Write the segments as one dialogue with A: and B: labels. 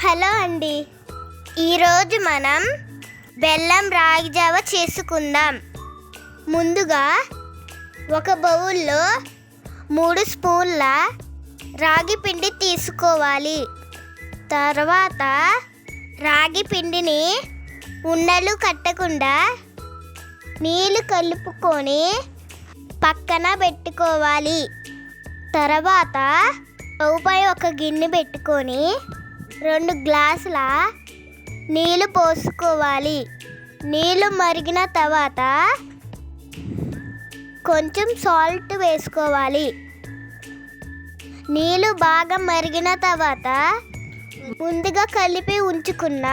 A: Hello అండి, ఈరోజు మనం బెల్లం రాగి జావ చేసుకుందాం. ముందుగా ఒక బౌల్లో 3 స్పూన్ల రాగి పిండి తీసుకోవాలి. తర్వాత రాగి పిండిని ఉండలు కట్టకుండా నీళ్ళు కలుపుకొని పక్కన పెట్టుకోవాలి. తర్వాత స్టవ్పై ఒక గిన్నె పెట్టుకొని 2 గ్లాసుల నీళ్ళు పోసుకోవాలి. నీళ్ళు మరిగిన తర్వాత కొంచెం సాల్ట్ వేసుకోవాలి. నీళ్ళు బాగా మరిగిన తర్వాత ముందుగా కలిపి ఉంచుకున్న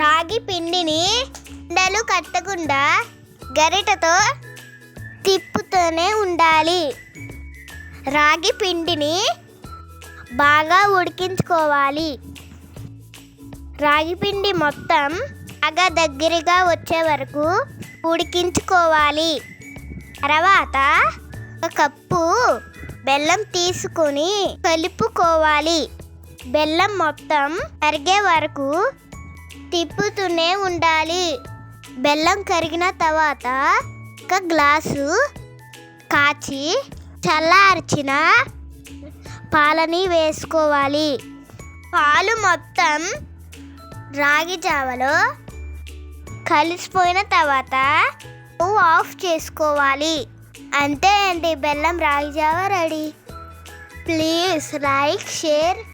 A: రాగి పిండిని ఉండలు కట్టకుండా గరిటెతో తిప్పుతూనే ఉండాలి. రాగి పిండిని బాగా ఉడికించుకోవాలి. రాగి పిండి మొత్తం బాగా దగ్గరగా వచ్చే వరకు ఉడికించుకోవాలి. తర్వాత 1 కప్పు బెల్లం తీసుకొని కలుపుకోవాలి. బెల్లం మొత్తం కరిగే వరకు తిప్పుతూనే ఉండాలి. బెల్లం కరిగిన తర్వాత 1 గ్లాసు కాచి చల్లార్చిన పాలని వేసుకోవాలి. పాలు మొత్తం రాగి జావలో కలిసిపోయిన తర్వాత ఆఫ్ చేసుకోవాలి. అంతే అండి, బెల్లం రాగి జావ రెడీ. Please like, share.